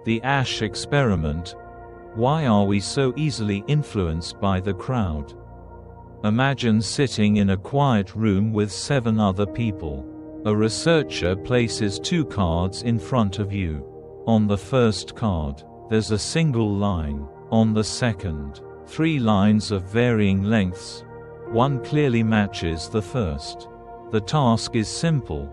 The Asch experiment. Why are we so easily influenced by the crowd? Imagine sitting in a quiet room with 7 other people. A researcher places 2 cards in front of you. On the first card, there's a single line. On the second, 3 lines of varying lengths. One clearly matches the first. The task is simple.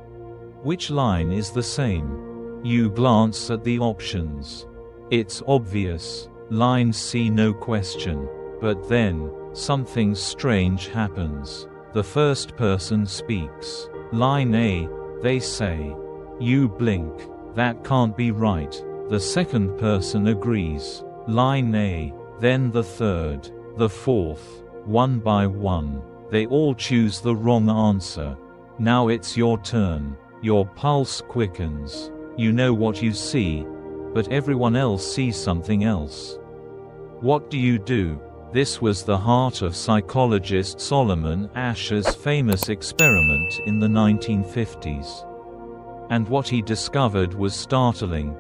Which line is the same? You glance at the options. It's obvious. Line C, no question. But then, something strange happens. The first person speaks. Line A, they say. You blink. That can't be right. The second person agrees. Line A, then the third, the fourth. One by one, they all choose the wrong answer. Now it's your turn. Your pulse quickens. You know what you see, but everyone else sees something else. What do you do? This was the heart of psychologist Solomon Asch's famous experiment in the 1950s. And what he discovered was startling.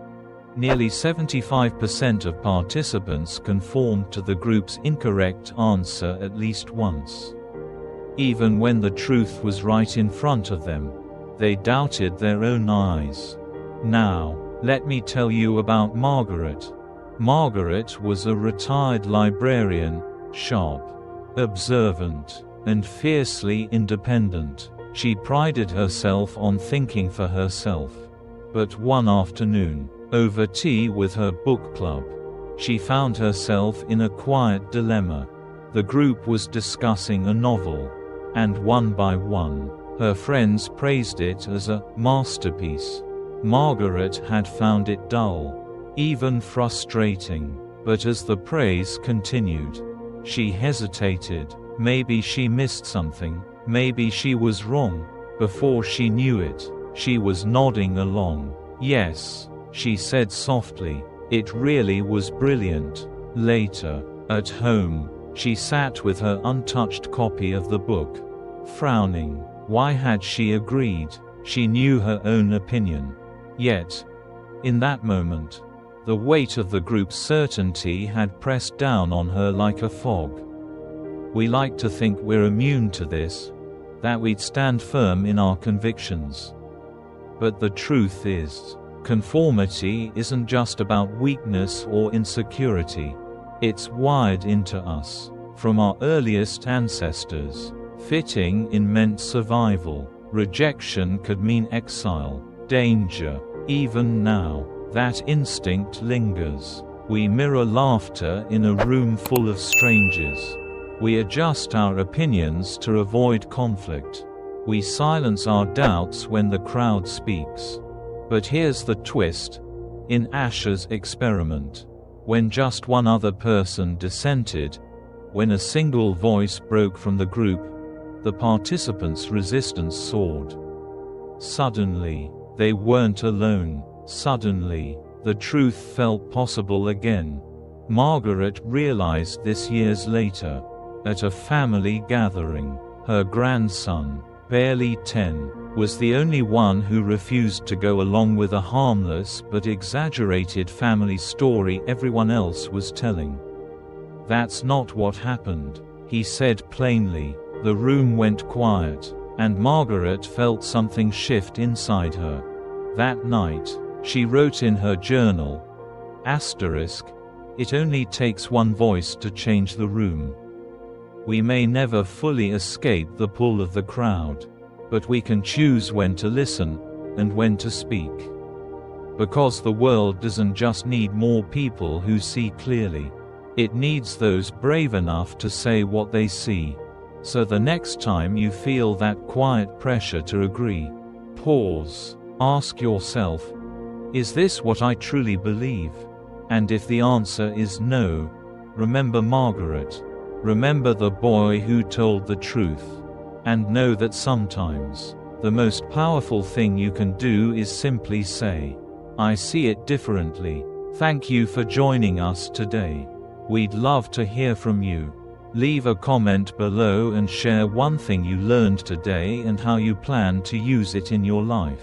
Nearly 75% of participants conformed to the group's incorrect answer at least once. Even when the truth was right in front of them, they doubted their own eyes. Now, let me tell you about Margaret. Margaret was a retired librarian, sharp, observant, and fiercely independent. She prided herself on thinking for herself. But one afternoon, over tea with her book club, she found herself in a quiet dilemma. The group was discussing a novel, and one by one, her friends praised it as a masterpiece. Margaret had found it dull, even frustrating. But as the praise continued, she hesitated. Maybe she missed something, maybe she was wrong. Before she knew it, she was nodding along. Yes, she said softly, it really was brilliant. Later, at home, she sat with her untouched copy of the book, frowning. Why had she agreed? She knew her own opinion. Yet, in that moment, the weight of the group's certainty had pressed down on her like a fog. We like to think we're immune to this, that we'd stand firm in our convictions. But the truth is, conformity isn't just about weakness or insecurity. It's wired into us, from our earliest ancestors. Fitting in meant survival. Rejection could mean exile, danger. Even now, that instinct lingers. We mirror laughter in a room full of strangers. We adjust our opinions to avoid conflict. We silence our doubts when the crowd speaks. But here's the twist. In Asch's experiment, when just one other person dissented, when a single voice broke from the group, the participants' resistance soared. Suddenly, they weren't alone. Suddenly, the truth felt possible again. Margaret realized this years later. At a family gathering, her grandson, barely 10, was the only one who refused to go along with a harmless but exaggerated family story everyone else was telling. That's not what happened, he said plainly. The room went quiet, and Margaret felt something shift inside her. That night, she wrote in her journal, *, it only takes one voice to change the room. We may never fully escape the pull of the crowd, but we can choose when to listen, and when to speak. Because the world doesn't just need more people who see clearly. It needs those brave enough to say what they see. So the next time you feel that quiet pressure to agree, pause, ask yourself, is this what I truly believe? And if the answer is no, remember Margaret. Remember the boy who told the truth. And know that sometimes, the most powerful thing you can do is simply say, I see it differently. Thank you for joining us today. We'd love to hear from you. Leave a comment below and share one thing you learned today and how you plan to use it in your life.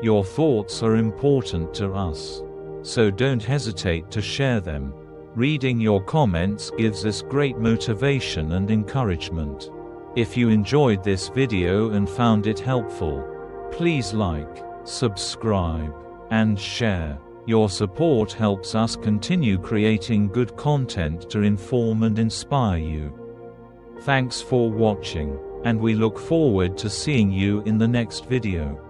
Your thoughts are important to us. so don't hesitate to share them. Reading your comments gives us great motivation and encouragement. If you enjoyed this video and found it helpful, please like, subscribe, and share. Your support helps us continue creating good content to inform and inspire you. Thanks for watching, and we look forward to seeing you in the next video.